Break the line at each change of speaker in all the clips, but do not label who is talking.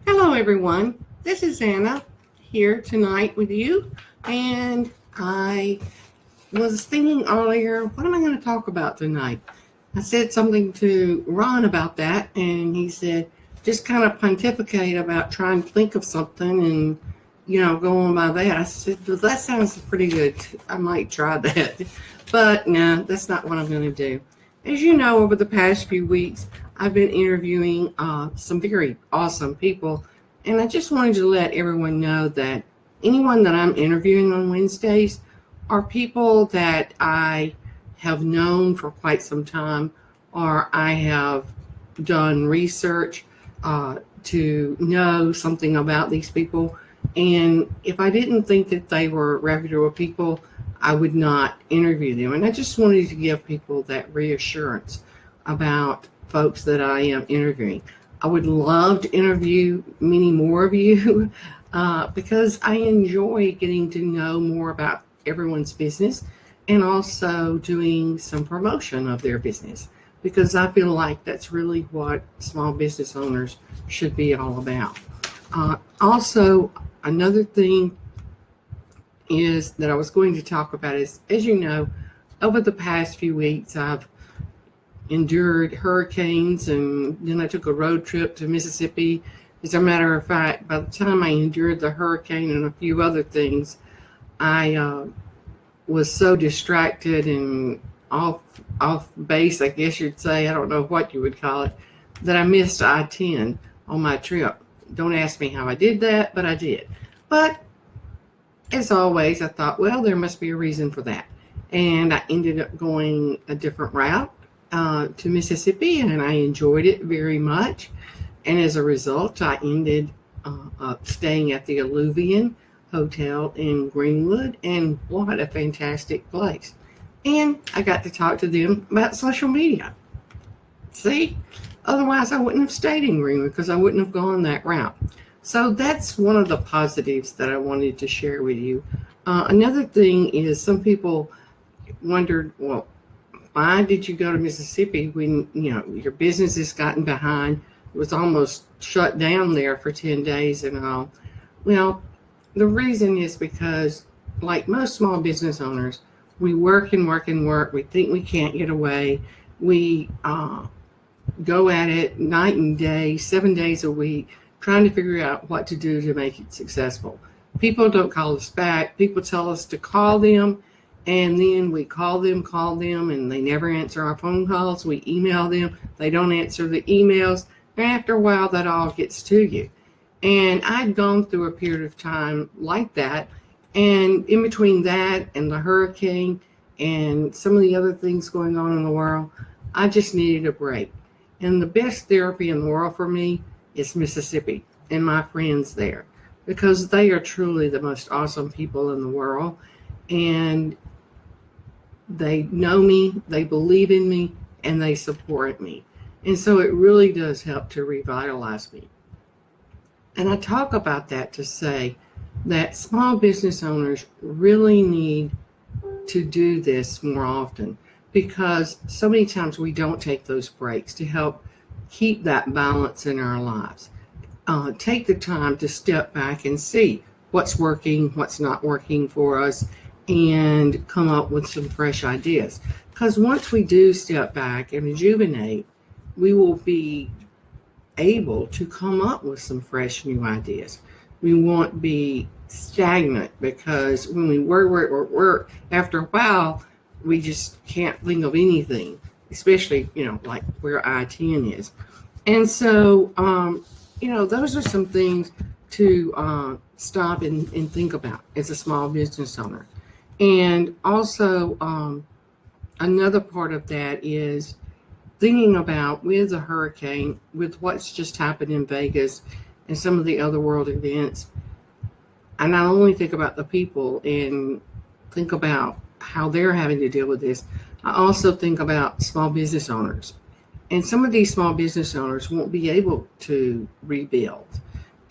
Hello, everyone. This is Anna here tonight with you. And I was thinking earlier, what am I going to talk about tonight? I said something to Ron about that, and he said, just kind of pontificate about trying to think of something and, go on by that. I said, well, that sounds pretty good. I might try that. But no, that's not what I'm going to do. As you know, over the past few weeks, I've been interviewing some very awesome people, and I just wanted to let everyone know that anyone that I'm interviewing on Wednesdays are people that I have known for quite some time, or I have done research to know something about these people. And if I didn't think that they were reputable people, I would not interview them. And I just wanted to give people that reassurance about folks that I am interviewing. I would love to interview many more of you because I enjoy getting to know more about everyone's business and also doing some promotion of their business because I feel like that's really what small business owners should be all about. Also, another thing is that I was going to talk about is, as you know, over the past few weeks, I've endured hurricanes and then I took a road trip to Mississippi. As a matter of fact, by the time I endured the hurricane and a few other things, I was so distracted and off base, I guess you'd say. I don't know what you would call it, that I missed I-10 on my trip. Don't ask me how I did that, but I did. But as always, I thought, well, there must be a reason for that. And I ended up going a different route to Mississippi, and I enjoyed it very much. And as a result, I ended up staying at the Alluvian Hotel in Greenwood, and what a fantastic place. And I got to talk to them about social media. See? Otherwise, I wouldn't have stayed in Greenwood because I wouldn't have gone that route. So that's one of the positives that I wanted to share with you. Another thing is some people wondered, well, why did you go to Mississippi when your business has gotten behind? It was almost shut down there for 10 days and all. Well, the reason is because, like most small business owners, we work and work and work. We think we can't get away. We go at it night and day, 7 days a week, trying to figure out what to do to make it successful. People don't call us back. People tell us to call them, and then we call them, and they never answer our phone calls. We email them, they don't answer the emails. And after a while, that all gets to you. And I'd gone through a period of time like that. And in between that and the hurricane and some of the other things going on in the world, I just needed a break. And the best therapy in the world for me is Mississippi and my friends there because they are truly the most awesome people in the world. And they know me, they believe in me, and they support me. And so it really does help to revitalize me. And I talk about that to say that small business owners really need to do this more often because so many times we don't take those breaks to help keep that balance in our lives. Take the time to step back and see what's working, what's not working for us, and come up with some fresh ideas. Because once we do step back and rejuvenate, we will be able to come up with some fresh new ideas. We won't be stagnant because when we work, after a while, we just can't think of anything, especially, like where I-10 is. And so, those are some things to stop and think about as a small business owner. And also, another part of that is thinking about with the hurricane, with what's just happened in Vegas and some of the other world events, I not only think about the people and think about how they're having to deal with this, I also think about small business owners. And some of these small business owners won't be able to rebuild.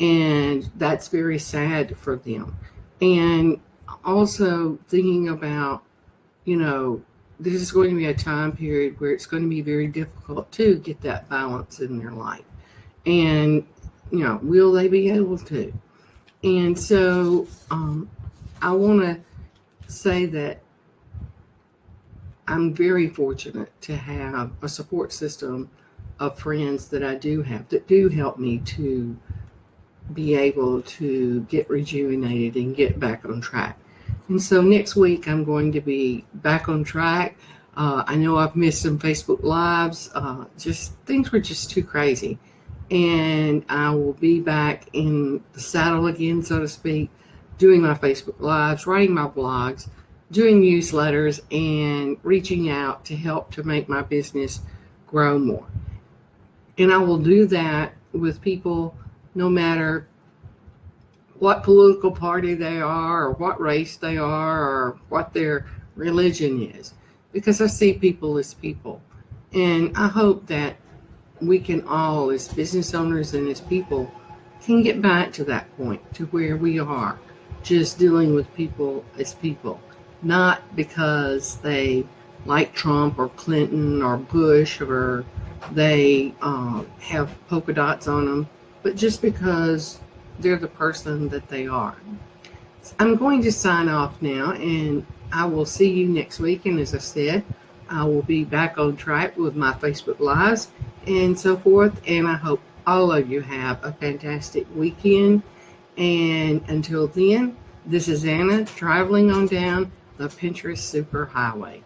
And that's very sad for them. And also thinking about, you know, this is going to be a time period where it's going to be very difficult to get that balance in their life. And will they be able to? And so I want to say that I'm very fortunate to have a support system of friends that I do have that do help me to be able to get rejuvenated and get back on track. And so next week I'm going to be back on track. I know I've missed some Facebook Lives. Just things were just too crazy. And I will be back in the saddle again, so to speak, doing my Facebook Lives, writing my blogs, doing newsletters, and reaching out to help to make my business grow more. And I will do that with people no matter what political party they are or what race they are or what their religion is, because I see people as people. And I hope that we can all, as business owners and as people, can get back to that point to where we are just dealing with people as people, not because they like Trump or Clinton or Bush or they have polka dots on them, but just because they're the person that they are. I'm going to sign off now, and I will see you next week. And as I said, I will be back on track with my Facebook Lives and so forth. And I hope all of you have a fantastic weekend. And until then, this is Anna traveling on down the Pinterest Superhighway.